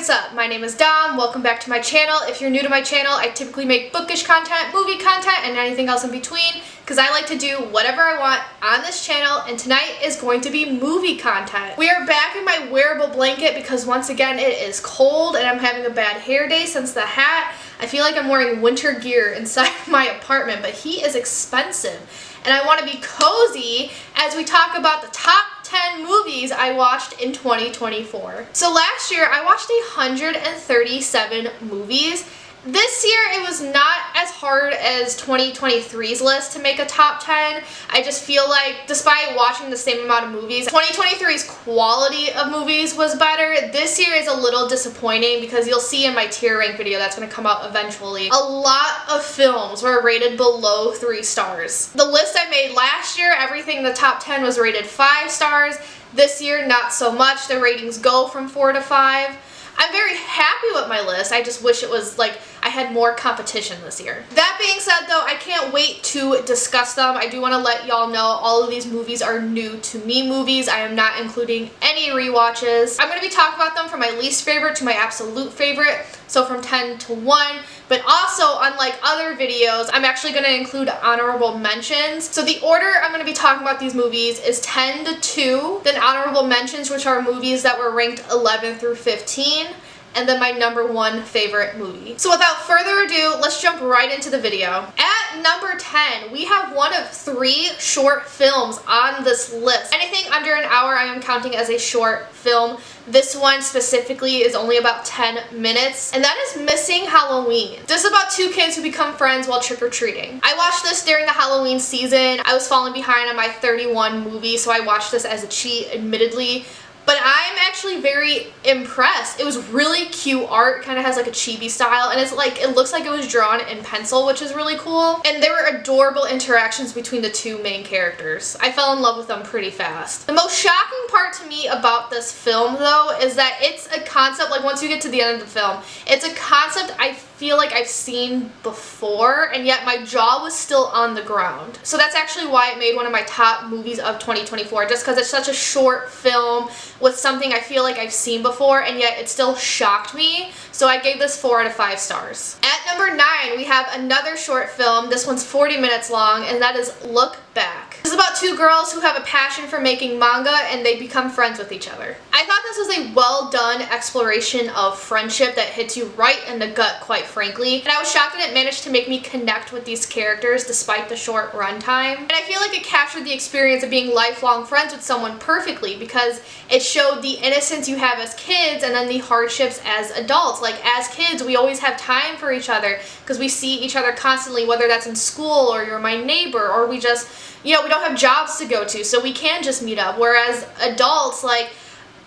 what's up? My name is Dom. Welcome back to my channel. If you're new to my channel, I typically make bookish content, movie content, and anything else in between because I like to do whatever I want on this channel, and tonight is going to be movie content. We are back in my wearable blanket because once again it is cold and I'm having a bad hair day since the hat. I feel like I'm wearing winter gear inside my apartment, but heat is expensive. And I want to be cozy as we talk about the top 10 movies I watched in 2024. So last year I watched 137 movies. This year it was not as hard as 2023's list to make a top 10. I just feel like despite watching the same amount of movies, 2023's quality of movies was better. This year is a little disappointing because you'll see in my tier rank video that's going to come out eventually, a lot of films were rated below 3 stars. The list I made last year, everything in the top 10 was rated 5 stars. This year, not so much. The ratings go from 4 to 5. I'm very happy with my list. I just wish it was like I had more competition this year. That being said though, I can't wait to discuss them. I do want to let y'all know all of these movies are new to me movies. I am not including any rewatches. I'm going to be talking about them from my least favorite to my absolute favorite. So from 10 to 1. But also, unlike other videos, I'm actually going to include honorable mentions. So the order I'm going to be talking about these movies is 10 to 2, then honorable mentions, which are movies that were ranked 11 through 15, and then my number 1 favorite movie. So without further ado, let's jump right into the video. At number 10, we have one of 3 short films on this list. Anything under an hour I am counting as a short film. This one specifically is only about 10 minutes, and that is Missing Halloween. This is about 2 kids who become friends while trick-or-treating. I watched this during the Halloween season. I was falling behind on my 31 movie, so I watched this as a cheat, admittedly. But I'm actually very impressed. It was really cute art, kind of has like a chibi style, and it looks like it was drawn in pencil, which is really cool. And there were adorable interactions between the 2 main characters. I fell in love with them pretty fast. The most shocking part to me about this film though is that it's a concept, like once you get to the end of the film, it's a concept I feel like I've seen before, and yet my jaw was still on the ground. So that's actually why it made one of my top movies of 2024, just because it's such a short film with something I feel like I've seen before, and yet it still shocked me. So I gave this 4 out of 5 stars. At number 9, we have another short film. This one's 40 minutes long, and that is Look Back. This is about 2 girls who have a passion for making manga, and they become friends with each other. I thought this was a well done exploration of friendship that hits you right in the gut, quite frankly. And I was shocked that it managed to make me connect with these characters despite the short runtime. And I feel like it captured the experience of being lifelong friends with someone perfectly because it showed the innocence you have as kids and then the hardships as adults. Like as kids, we always have time for each other because we see each other constantly, whether that's in school or you're my neighbor or we just, you know, we don't have jobs to go to, so we can just meet up. Whereas adults, like,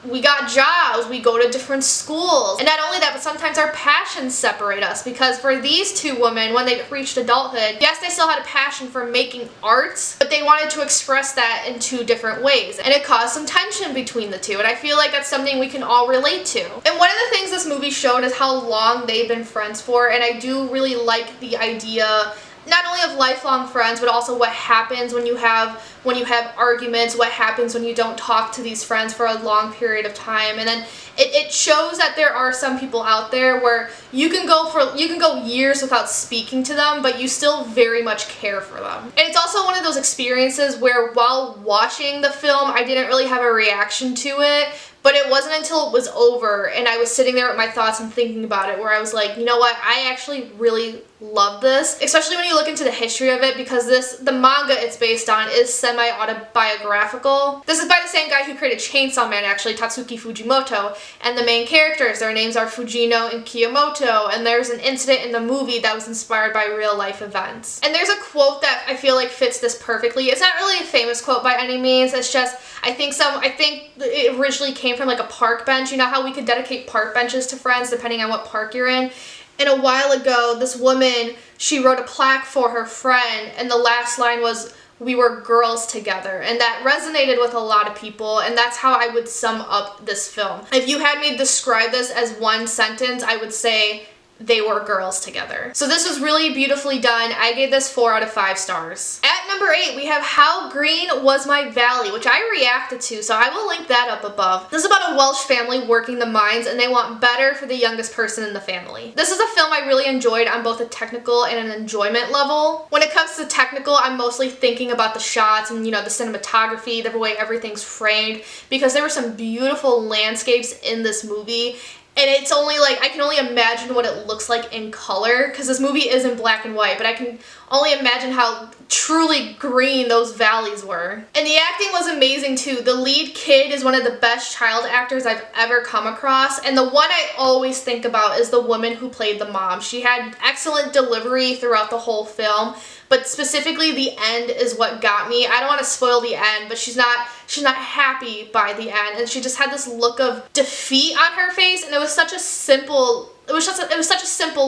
we got jobs, we go to different schools. And not only that, but sometimes our passions separate us because for these 2 women, when they reached adulthood, yes, they still had a passion for making art, but they wanted to express that in 2 different ways. And it caused some tension between the 2. And I feel like that's something we can all relate to. And one of the things this movie showed is how long they've been friends for. And I do really like the idea not only of lifelong friends, but also what happens when you have arguments, what happens when you don't talk to these friends for a long period of time. And then it shows that there are some people out there where you can go years without speaking to them, but you still very much care for them. And it's also one of those experiences where while watching the film, I didn't really have a reaction to it. But it wasn't until it was over and I was sitting there with my thoughts and thinking about it where I was like, you know what, I actually really love this, especially when you look into the history of it, because the manga it's based on is semi-autobiographical. This is by the same guy who created Chainsaw Man, actually, Tatsuki Fujimoto, and the main characters, their names are Fujino and Kiyomoto, and there's an incident in the movie that was inspired by real life events. And there's a quote that I feel like fits this perfectly. It's not really a famous quote by any means, it's just, I think it originally came from like a park bench. You know how we could dedicate park benches to friends depending on what park you're in? And a while ago, this woman, she wrote a plaque for her friend, and the last line was, "We were girls together." And that resonated with a lot of people, and that's how I would sum up this film. If you had me describe this as one sentence, I would say they were girls together. So this was really beautifully done. I gave this 4 out of 5 stars. At number 8, we have How Green Was My Valley, which I reacted to, so I will link that up above. This is about a Welsh family working the mines, and they want better for the youngest person in the family. This is a film I really enjoyed on both a technical and an enjoyment level. When it comes to technical, I'm mostly thinking about the shots and, you know, the cinematography, the way everything's framed, because there were some beautiful landscapes in this movie. And it's only like, I can only imagine what it looks like in color, because this movie is in black and white, but I can only imagine how truly green those valleys were. And the acting was amazing too. The lead kid is one of the best child actors I've ever come across, and the one I always think about is the woman who played the mom. She had excellent delivery throughout the whole film, but specifically the end is what got me. I don't want to spoil the end, but she's not happy by the end, and she just had this look of defeat on her face, and it was such a simple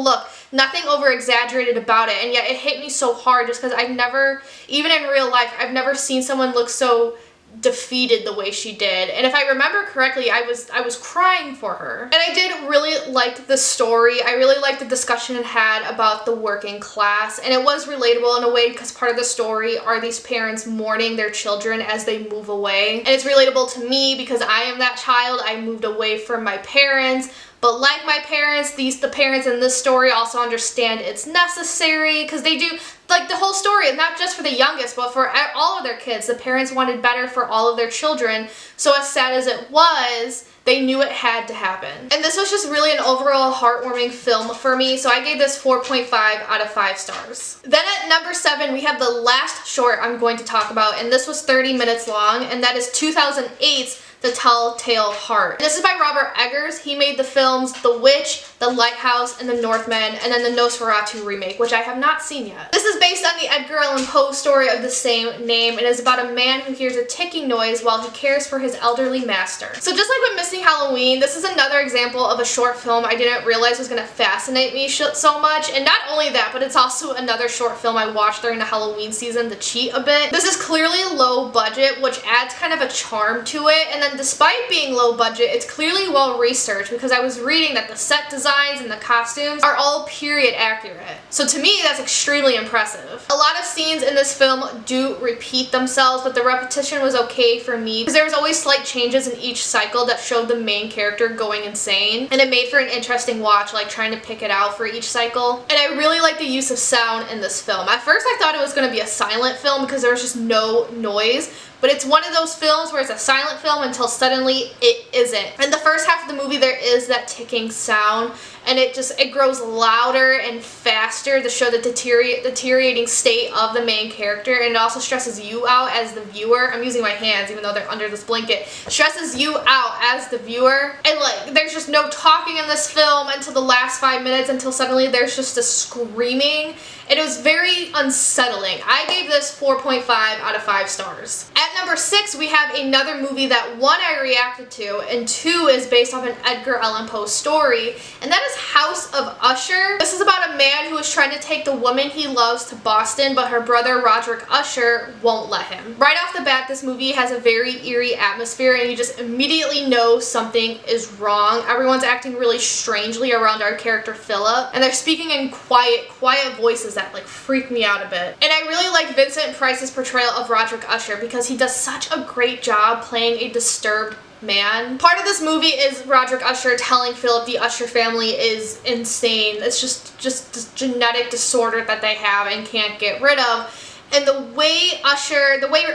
look. Nothing over exaggerated about it, and yet it hit me so hard just because I've never, even in real life, I've never seen someone look so defeated the way she did. And if I remember correctly, I was crying for her. And I did really like the story. I really liked the discussion it had about the working class, and it was relatable in a way because part of the story are these parents mourning their children as they move away. And it's relatable to me because I am that child. I moved away from my parents. But like my parents, the parents in this story also understand it's necessary, because they do, like, the whole story, not just for the youngest, but for all of their kids. The parents wanted better for all of their children, so as sad as it was, they knew it had to happen. And this was just really an overall heartwarming film for me, so I gave this 4.5 out of 5 stars. Then at number 7, we have the last short I'm going to talk about, and this was 30 minutes long, and that is 2008's The Telltale Heart. And this is by Robert Eggers. He made the films The Witch, The Lighthouse, and The Northman, and then the Nosferatu remake, which I have not seen yet. This is based on the Edgar Allan Poe story of the same name. It is about a man who hears a ticking noise while he cares for his elderly master. So just like with Missing Halloween, this is another example of a short film I didn't realize was going to fascinate me so much. And not only that, but it's also another short film I watched during the Halloween season to cheat a bit. This is clearly low budget, which adds kind of a charm to it. And then despite being low budget, it's clearly well researched, because I was reading that the set designs and the costumes are all period accurate. So to me, that's extremely impressive. A lot of scenes in this film do repeat themselves, but the repetition was okay for me because there was always slight changes in each cycle that showed the main character going insane, and it made for an interesting watch, like trying to pick it out for each cycle. And I really like the use of sound in this film. At first I thought it was going to be a silent film because there was just no noise, but it's one of those films where it's a silent film until suddenly it isn't. In the first half of the movie, there is that ticking sound, and it grows louder and faster to show the deteriorating state of the main character, and it also stresses you out as the viewer. I'm using my hands even though they're under this blanket. Stresses you out as the viewer, and like there's just no talking in this film until the last 5 minutes, until suddenly there's just a screaming. It was very unsettling. I gave this 4.5 out of 5 stars. At number 6, we have another movie that 1, I reacted to, and 2, is based off an Edgar Allan Poe story, and that is House of Usher. This is about a man who is trying to take the woman he loves to Boston, but her brother Roderick Usher won't let him. Right off the bat, this movie has a very eerie atmosphere, and you just immediately know something is wrong. Everyone's acting really strangely around our character Philip, and they're speaking in quiet voices that like freak me out a bit. And I really like Vincent Price's portrayal of Roderick Usher because he does such a great job playing a disturbed man. Part of this movie is Roderick Usher telling Philip the Usher family is insane. It's just this genetic disorder that they have and can't get rid of. And the way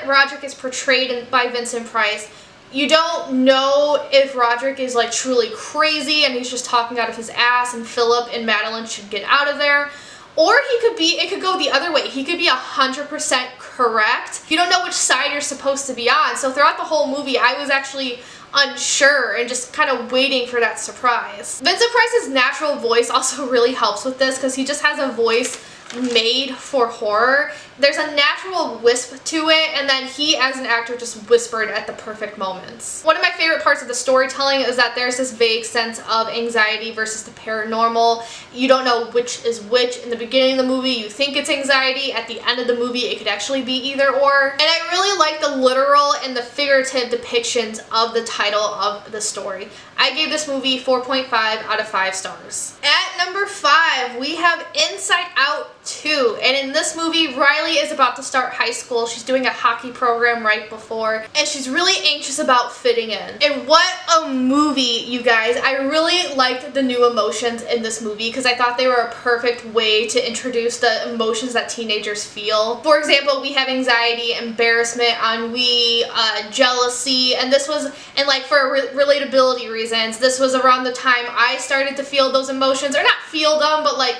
Roderick is portrayed by Vincent Price, you don't know if Roderick is like truly crazy and he's just talking out of his ass and Philip and Madeline should get out of there. Or it could go the other way. He could be 100% correct. You don't know which side you're supposed to be on. So throughout the whole movie, I was actually unsure and just kind of waiting for that surprise. Vincent Price's natural voice also really helps with this because he just has a voice made for horror. There's a natural wisp to it, and then he as an actor just whispered at the perfect moments. One of my favorite parts of the storytelling is that there's this vague sense of anxiety versus the paranormal. You don't know which is which. In the beginning of the movie you think it's anxiety, at the end of the movie it could actually be either or. And I really like the literal and the figurative depictions of the title of the story. I gave this movie 4.5 out of 5 stars. At number 5, we have Inside Out 2. And in this movie, Riley is about to start high school. She's doing a hockey program right before, and she's really anxious about fitting in. And what a movie, you guys. I really liked the new emotions in this movie because I thought they were a perfect way to introduce the emotions that teenagers feel. For example, we have anxiety, embarrassment, ennui, jealousy, and this was, and like for relatability reasons, this was around the time I started to feel those emotions, or not feel them, but like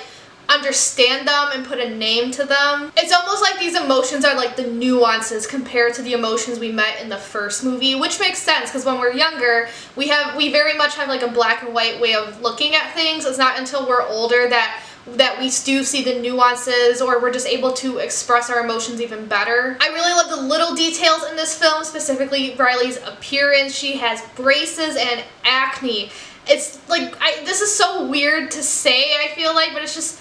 understand them and put a name to them. It's almost like these emotions are like the nuances compared to the emotions we met in the first movie, which makes sense because when we're younger, we very much have like a black and white way of looking at things. It's not until we're older that we do see the nuances, or we're just able to express our emotions even better. I really love the little details in this film, specifically Riley's appearance. She has braces and acne. It's like, this is so weird to say, I feel like, but it's just,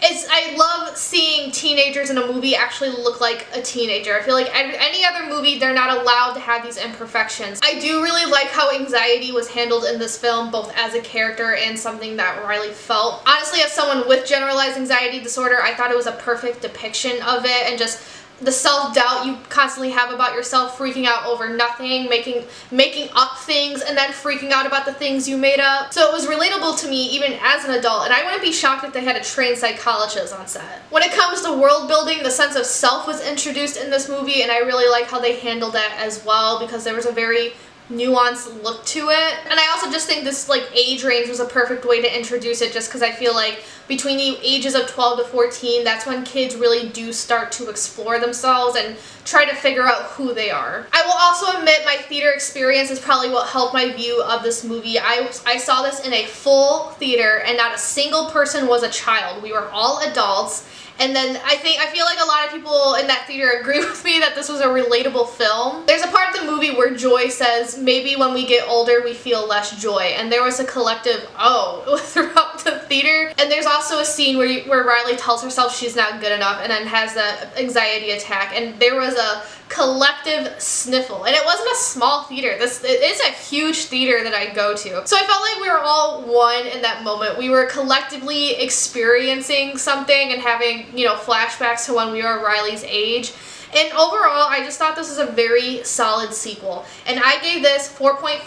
I love seeing teenagers in a movie actually look like a teenager. I feel like any other movie, they're not allowed to have these imperfections. I do really like how anxiety was handled in this film, both as a character and something that Riley felt. Honestly, as someone with generalized anxiety disorder, I thought it was a perfect depiction of it, and just the self-doubt you constantly have about yourself, freaking out over nothing, making up things, and then freaking out about the things you made up. So it was relatable to me even as an adult, and I wouldn't be shocked if they had a trained psychologist on set. When it comes to world building, the sense of self was introduced in this movie, and I really like how they handled that as well, because there was a very nuanced look to it. And I also just think this like age range was a perfect way to introduce it, just because I feel like between the ages of 12 to 14, that's when kids really do start to explore themselves and try to figure out who they are. I will also admit my theater experience is probably what helped my view of this movie. I saw this in a full theater, and not a single person was a child. We were all adults. And then I feel like a lot of people in that theater agree with me that this was a relatable film. There's a part of the movie where Joy says, maybe when we get older we feel less joy, and there was a collective oh throughout the theater. And there's also a scene where Riley tells herself she's not good enough and then has the anxiety attack, and there was a collective sniffle, and it wasn't a small theater. It's a huge theater that I go to. So I felt like we were all one in that moment. We were collectively experiencing something and having, you know, flashbacks to when we were Riley's age. And overall, I just thought this was a very solid sequel, and I gave this 4.5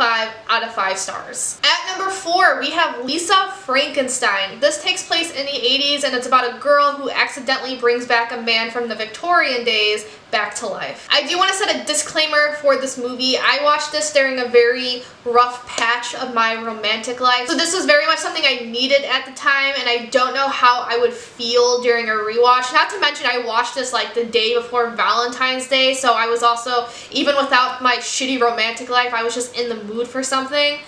out of 5 stars. At number 4, we have Lisa Frankenstein. This takes place in the 80s, and it's about a girl who accidentally brings back a man from the Victorian days back to life. I do want to set a disclaimer for this movie. I watched this during a very rough patch of my romantic life, so this was very much something I needed at the time, and I don't know how I would feel during a rewatch. Not to mention, I watched this like the day before Valentine's Day, so I was also, even without my shitty romantic life, I was just in the mood for something.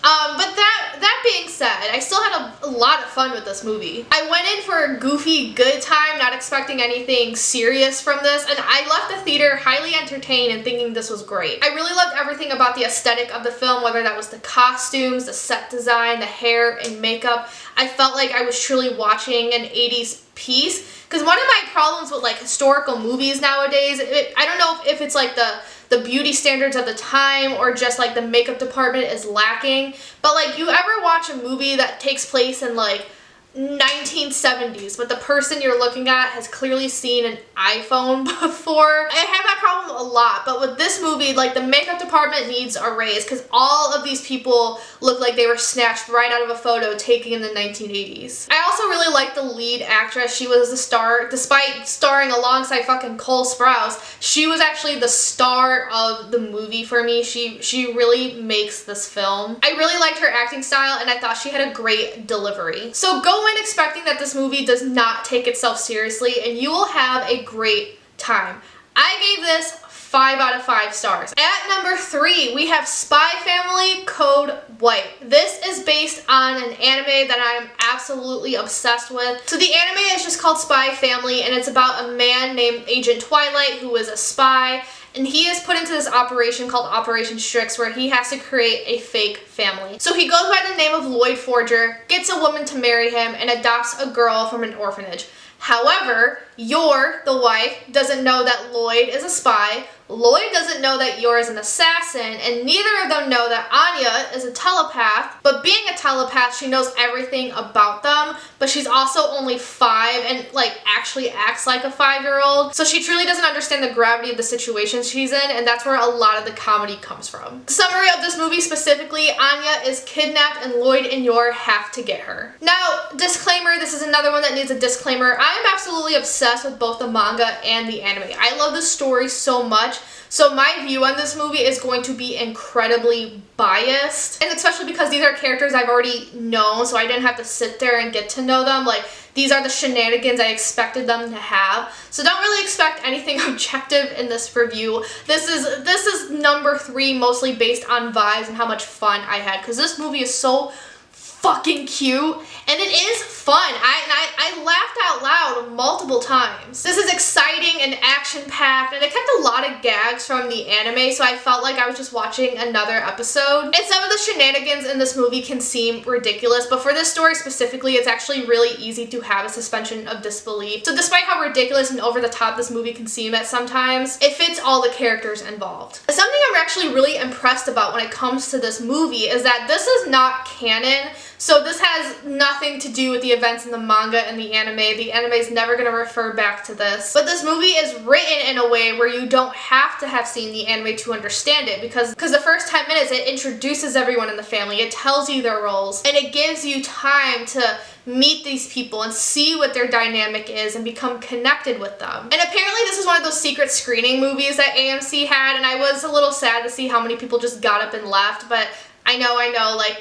But that being said, I still had a lot of fun with this movie. I went in for a goofy, good time, not expecting anything serious from this, and I left the theater highly entertained and thinking this was great. I really loved everything about the aesthetic of the film, whether that was the costumes, the set design, the hair and makeup. I felt like I was truly watching an 80s piece, because one of my problems with like historical movies nowadays, I don't know if it's like the beauty standards of the time or just like the makeup department is lacking, but like, you ever watch a movie that takes place in like 1970s, but the person you're looking at has clearly seen an iPhone before? I have that problem a lot, but with this movie, like, the makeup department needs a raise, because all of these people look like they were snatched right out of a photo taken in the 1980s. I also really like the lead actress. She was the star, despite starring alongside fucking Cole Sprouse, she was actually the star of the movie for me. She really makes this film. I really liked her acting style, and I thought she had a great delivery. So go in expecting that this movie does not take itself seriously, and you will have a great time. I gave this 5 out of 5 stars. At number 3, we have Spy Family Code White. This is based on an anime that I am absolutely obsessed with. So the anime is just called Spy Family, and it's about a man named Agent Twilight who is a spy, and he is put into this operation called Operation Strix where he has to create a fake family. So he goes by the name of Lloyd Forger, gets a woman to marry him, and adopts a girl from an orphanage. However, Yor, the wife, doesn't know that Lloyd is a spy. Lloyd doesn't know that Yor is an assassin, and neither of them know that Anya is a telepath. But being a telepath, she knows everything about them, but she's also only 5 and actually acts like a 5-year-old. So she truly doesn't understand the gravity of the situation she's in, and that's where a lot of the comedy comes from. The summary of this movie specifically, Anya is kidnapped and Lloyd and Yor have to get her. Now, disclaimer, this is another one that needs a disclaimer. I am absolutely obsessed with both the manga and the anime. I love the story so much. So my view on this movie is going to be incredibly biased, and especially because these are characters I've already known, so I didn't have to sit there and get to know them. These are the shenanigans I expected them to have. So don't really expect anything objective in this review. This is number 3, mostly based on vibes and how much fun I had, because this movie is so fucking cute, and it is fun. I laughed out loud multiple times. This is exciting and action-packed, and it kept a lot of gags from the anime, so I felt like I was just watching another episode. And some of the shenanigans in this movie can seem ridiculous, but for this story specifically, it's actually really easy to have a suspension of disbelief. So despite how ridiculous and over the top this movie can seem at sometimes, it fits all the characters involved. Something I'm actually really impressed about when it comes to this movie is that this is not canon. So this has nothing to do with the events in the manga and the anime. The anime is never going to refer back to this. But this movie is written in a way where you don't have to have seen the anime to understand it, because the first 10 minutes it introduces everyone in the family, it tells you their roles, and it gives you time to meet these people and see what their dynamic is and become connected with them. And apparently this is one of those secret screening movies that AMC had, and I was a little sad to see how many people just got up and left, but I know,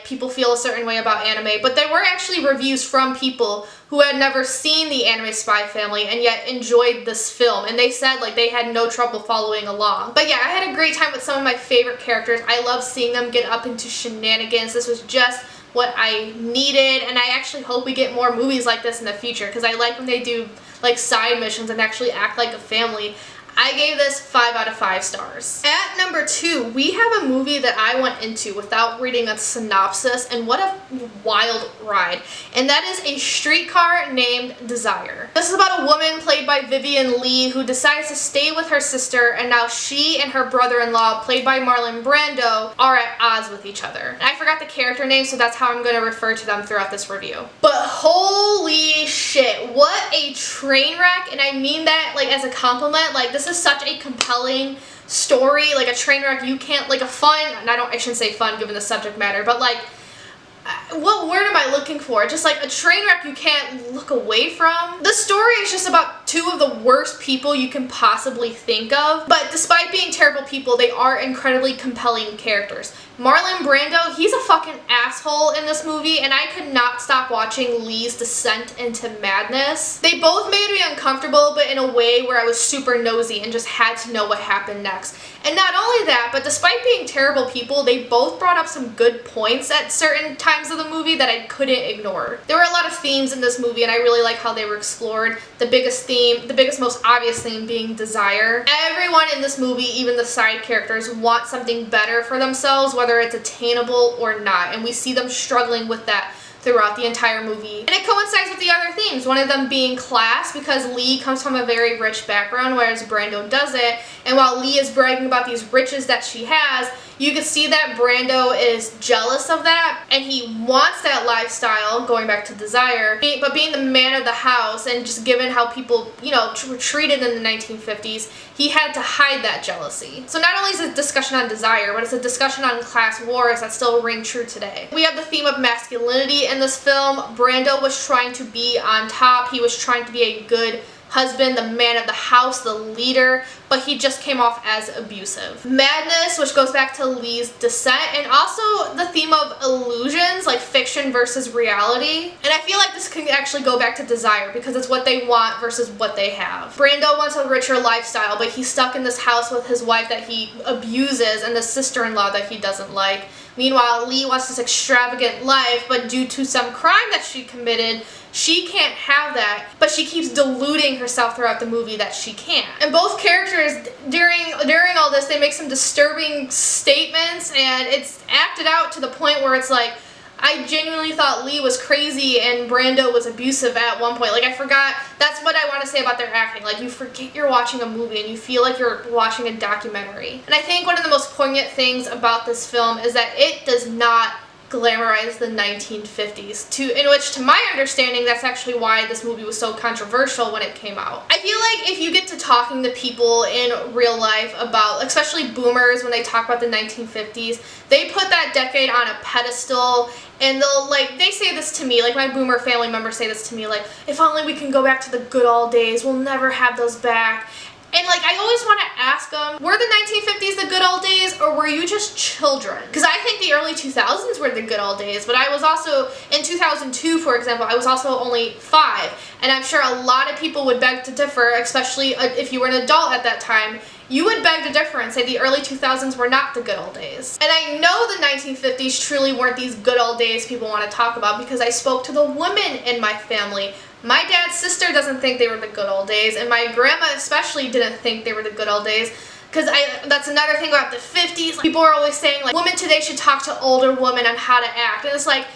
people feel a certain way about anime, but there were actually reviews from people who had never seen the anime Spy Family and yet enjoyed this film, and they said they had no trouble following along. But yeah, I had a great time with some of my favorite characters. I love seeing them get up into shenanigans. This was just what I needed, and I actually hope we get more movies like this in the future, because I like when they do side missions and actually act like a family. I gave this 5 out of 5 stars. At number 2, we have a movie that I went into without reading a synopsis, and what a wild ride. And that is A Streetcar Named Desire. This is about a woman played by Vivien Leigh who decides to stay with her sister, and now she and her brother-in-law, played by Marlon Brando, are at odds with each other. And I forgot the character name, so that's how I'm going to refer to them throughout this review. But holy shit, what a train wreck, and I mean that as a compliment. This is such a compelling story, a train wreck you can't, I shouldn't say fun given the subject matter, but what word am I looking for? Just a train wreck you can't look away from. The story is just about 2 of the worst people you can possibly think of, but despite being terrible people, they are incredibly compelling characters. Marlon Brando, he's a fucking asshole in this movie, and I could not stop watching Lee's descent into madness. They both made me uncomfortable, but in a way where I was super nosy and just had to know what happened next. And not only that, but despite being terrible people, they both brought up some good points at certain times of the movie that I couldn't ignore. There were a lot of themes in this movie, and I really like how they were explored. The biggest, most obvious theme being desire. Everyone in this movie, even the side characters, want something better for themselves, whether it's attainable or not, and we see them struggling with that throughout the entire movie. And it coincides with the other themes, one of them being class, because Lee comes from a very rich background, whereas Brando doesn't, and while Lee is bragging about these riches that she has, you can see that Brando is jealous of that, and he wants that lifestyle, going back to desire, but being the man of the house, and just given how people, were treated in the 1950s, he had to hide that jealousy. So not only is it a discussion on desire, but it's a discussion on class wars that still ring true today. We have the theme of masculinity in this film. Brando was trying to be on top, he was trying to be a good husband, the man of the house, the leader, but he just came off as abusive. Madness, which goes back to Lee's descent, and also the theme of illusions, fiction versus reality. And I feel like this can actually go back to desire, because it's what they want versus what they have. Brando wants a richer lifestyle, but he's stuck in this house with his wife that he abuses and the sister-in-law that he doesn't like. Meanwhile, Lee wants this extravagant life, but due to some crime that she committed, she can't have that, but she keeps deluding herself throughout the movie that she can. And both characters, during all this, they make some disturbing statements, and it's acted out to the point where it's like, I genuinely thought Lee was crazy and Brando was abusive at one point. Like, I forgot, that's what I want to say about their acting. Like, you forget you're watching a movie and you feel like you're watching a documentary. And I think one of the most poignant things about this film is that it does not glamorize the 1950s, in which, to my understanding, that's actually why this movie was so controversial when it came out. I feel like if you get to talking to people in real life about, especially boomers, when they talk about the 1950s, they put that decade on a pedestal, and they say this to me, like my boomer family members say this to me, like, if only we can go back to the good old days, we'll never have those back. And like, I always want to ask them, were the 1950s the good old days, or were you just children? Because I think the early 2000s were the good old days, but I was also, in 2002, for example, I was also only 5. And I'm sure a lot of people would beg to differ, especially if you were an adult at that time. You would beg to differ and say the early 2000s were not the good old days. And I know the 1950s truly weren't these good old days people want to talk about, because I spoke to the women in my family. My dad's sister doesn't think they were the good old days, and my grandma especially didn't think they were the good old days. Because that's another thing about the 50s. Like, people are always saying, like, women today should talk to older women on how to act. And it's like,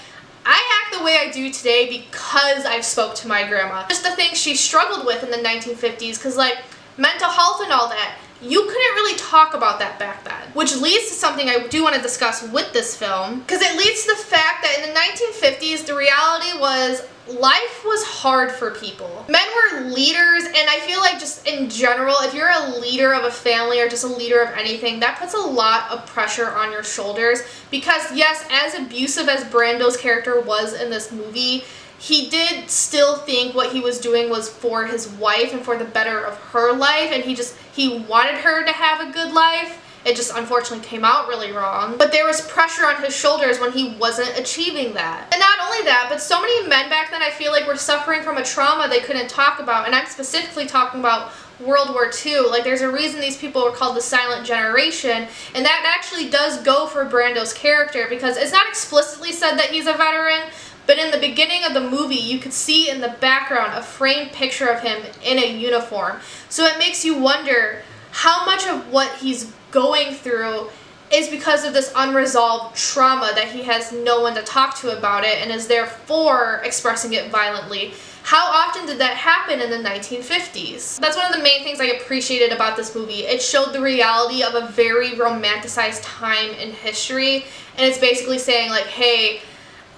I act the way I do today because I spoke to my grandma. Just the things she struggled with in the 1950s, because, like, mental health and all that, you couldn't really talk about that back then. Which leads to something I do want to discuss with this film, because it leads to the fact that in the 1950s, the reality was life was hard for people. Men were leaders, and I feel like just in general, if you're a leader of a family or just a leader of anything, that puts a lot of pressure on your shoulders, because yes, as abusive as Brando's character was in this movie, he did still think what he was doing was for his wife and for the better of her life, and he wanted her to have a good life. It just unfortunately came out really wrong. But there was pressure on his shoulders when he wasn't achieving that. And not only that, but so many men back then, I feel like, were suffering from a trauma they couldn't talk about. And I'm specifically talking about World War II. Like, there's a reason these people were called the Silent Generation, and that actually does go for Brando's character, because it's not explicitly said that he's a veteran, but in the beginning of the movie, you could see in the background a framed picture of him in a uniform. So it makes you wonder how much of what he's going through is because of this unresolved trauma that he has no one to talk to about it and is therefore expressing it violently. How often did that happen in the 1950s? That's one of the main things I appreciated about this movie. It showed the reality of a very romanticized time in history, and it's basically saying, like, hey,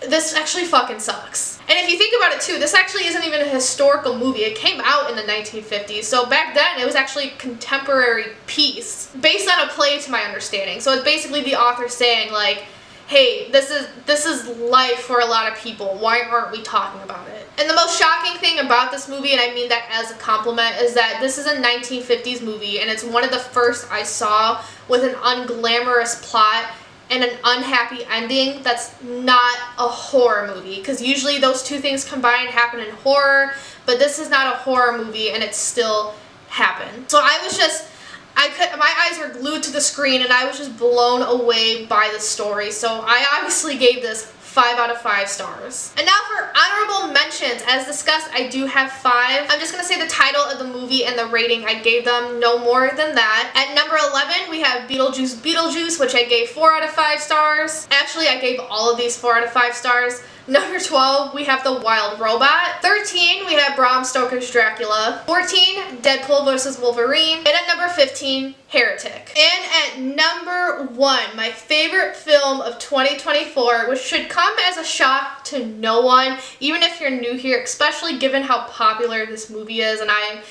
this actually fucking sucks. And if you think about it too, this actually isn't even a historical movie. It came out in the 1950s, so back then it was actually a contemporary piece based on a play, to my understanding. So it's basically the author saying, like, hey, this is life for a lot of people. Why aren't we talking about it? And the most shocking thing about this movie, and I mean that as a compliment, is that this is a 1950s movie, and it's one of the first I saw with an unglamorous plot and an unhappy ending that's not a horror movie, because usually those two things combined happen in horror, but this is not a horror movie and it still happened. So my eyes were glued to the screen and I was just blown away by the story. So I obviously gave this 5 out of 5 stars. And now for honorable mentions. As discussed, I do have 5. I'm just going to say the title of the movie and the rating I gave them, no more than that. At number 11, we have Beetlejuice, which I gave 4 out of 5 stars. Actually, I gave all of these 4 out of 5 stars. Number 12, we have The Wild Robot. 13, we have Bram Stoker's Dracula. 14, Deadpool vs. Wolverine. And at number 15, Heretic. And at number 1, my favorite film of 2024, which should come as a shock to no one, even if you're new here, especially given how popular this movie is, and I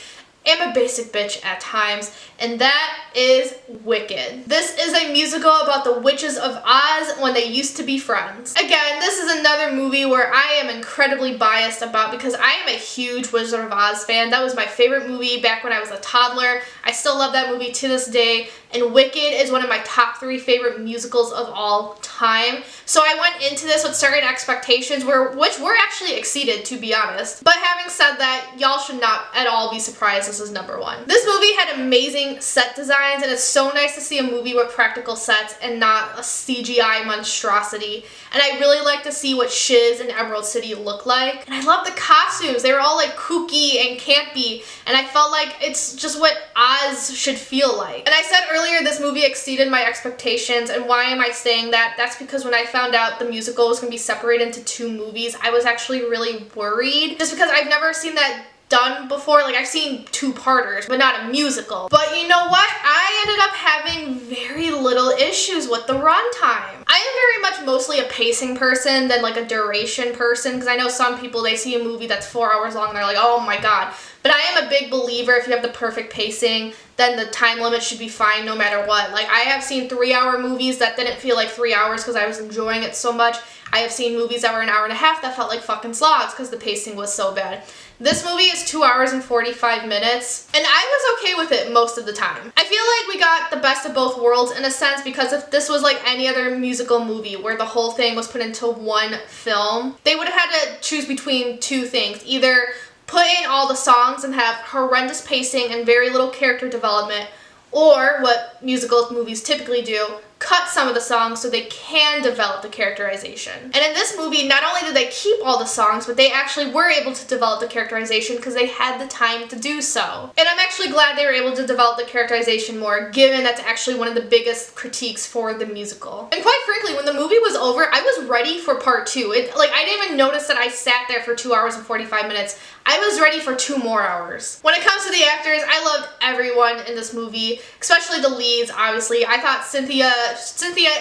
am a basic bitch at times, and that is Wicked. This is a musical about the witches of Oz when they used to be friends. Again, this is another movie where I am incredibly biased about, because I am a huge Wizard of Oz fan. That was my favorite movie back when I was a toddler. I still love that movie to this day. and Wicked is one of my top 3 favorite musicals of all time. So I went into this with certain expectations which were actually exceeded, to be honest. But having said that, y'all should not at all be surprised this is number 1. This movie had amazing set designs, and it's so nice to see a movie with practical sets and not a CGI monstrosity. And I really like to see what Shiz and Emerald City look like. And I love the costumes. They were all like kooky and campy, and I felt like it's just what Oz should feel like. And I said earlier this movie exceeded my expectations, and why am I saying that? That's because when I found out the musical was going to be separated into 2 movies, I was actually really worried, just because I've never seen that done before. Like, I've seen 2-parters, but not a musical. But you know what? I ended up having very little issues with the runtime. I am very much mostly a pacing person than like a duration person, because I know some people, they see a movie that's 4 hours long and they're like, oh my god. But I am a big believer if you have the perfect pacing, then the time limit should be fine no matter what. Like, I have seen 3-hour movies that didn't feel like 3 hours because I was enjoying it so much. I have seen movies that were an hour and a half that felt like fucking slogs because the pacing was so bad. This movie is 2 hours and 45 minutes, and I was okay with it most of the time. I feel like we got the best of both worlds in a sense, because if this was like any other musical movie where the whole thing was put into one film, they would have had to choose between 2 things. Either put in all the songs and have horrendous pacing and very little character development, or what musical movies typically do, cut some of the songs so they can develop the characterization. And in this movie, not only did they keep all the songs, but they actually were able to develop the characterization because they had the time to do so. And I'm actually glad they were able to develop the characterization more, given that's actually one of the biggest critiques for the musical. And quite frankly, when the movie was over, I was ready for part 2. I didn't even notice that I sat there for 2 hours and 45 minutes. I was ready for 2 more hours. When it comes to the actors, I loved everyone in this movie, especially the leads, obviously. I thought Cynthia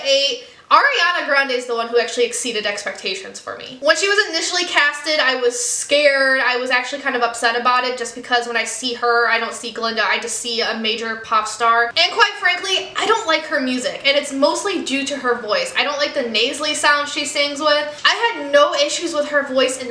ate. Ariana Grande is the one who actually exceeded expectations for me. When she was initially casted, I was scared. I was actually kind of upset about it, just because when I see her, I don't see Glinda, I just see a major pop star. And quite frankly, I don't like her music, and it's mostly due to her voice. I don't like the nasally sound she sings with. I had no issues with her voice in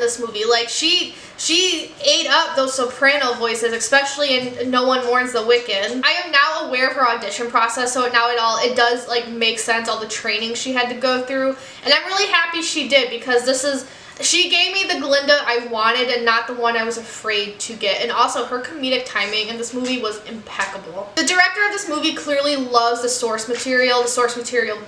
this movie. Like, she ate up those soprano voices, especially in No One Mourns the Wicked. I am now aware of her audition process, so now it does like make sense, all the training she had to go through, and I'm really happy she did, because she gave me the Glinda I wanted and not the one I was afraid to get. And also, her comedic timing in this movie was impeccable. The director of this movie clearly loves the source material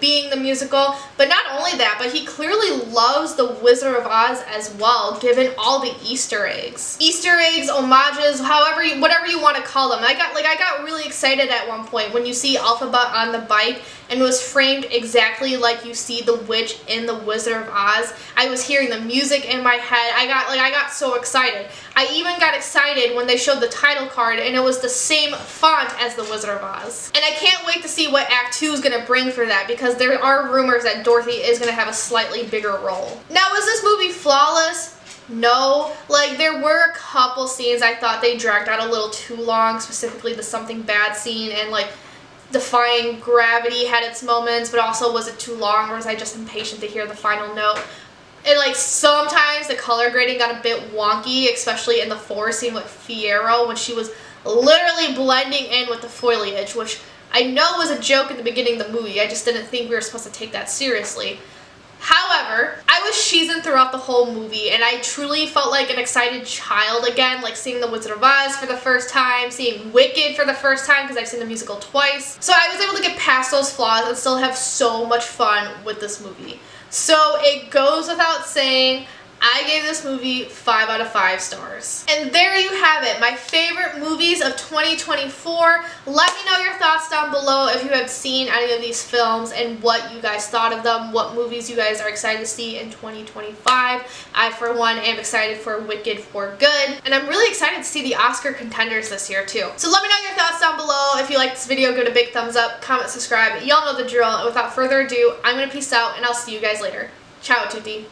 being the musical, but not only that, but he clearly loves The Wizard of Oz as well, given all the Easter eggs. Easter eggs, homages, whatever you want to call them. I got really excited at one point when you see Elphaba on the bike and it was framed exactly like you see the witch in The Wizard of Oz. I was hearing the music in my head. I got so excited. I even got excited when they showed the title card and it was the same font as The Wizard of Oz. And I can't wait to see what Act 2 is going to bring for that, because there are rumors that Dorothy is going to have a slightly bigger role. Now, is this movie flawless? No. Like, there were a couple scenes I thought they dragged out a little too long, specifically the something bad scene, and like Defying Gravity had its moments, but also was it too long, or was I just impatient to hear the final note? And like, sometimes the color grading got a bit wonky, especially in the forest scene with Fiyero when she was literally blending in with the foliage, which I know was a joke in the beginning of the movie. I just didn't think we were supposed to take that seriously. However, I was cheesing throughout the whole movie, and I truly felt like an excited child again, like seeing The Wizard of Oz for the first time, seeing Wicked for the first time, because I've seen the musical twice. So I was able to get past those flaws and still have so much fun with this movie. So it goes without saying, I gave this movie 5 out of 5 stars. And there you have it, my favorite movies of 2024. Let me know your thoughts down below if you have seen any of these films and what you guys thought of them, what movies you guys are excited to see in 2025. I, for one, am excited for Wicked for Good. And I'm really excited to see the Oscar contenders this year, too. So let me know your thoughts down below. If you like this video, give it a big thumbs up, comment, subscribe. Y'all know the drill. And without further ado, I'm going to peace out, and I'll see you guys later. Ciao, tutti.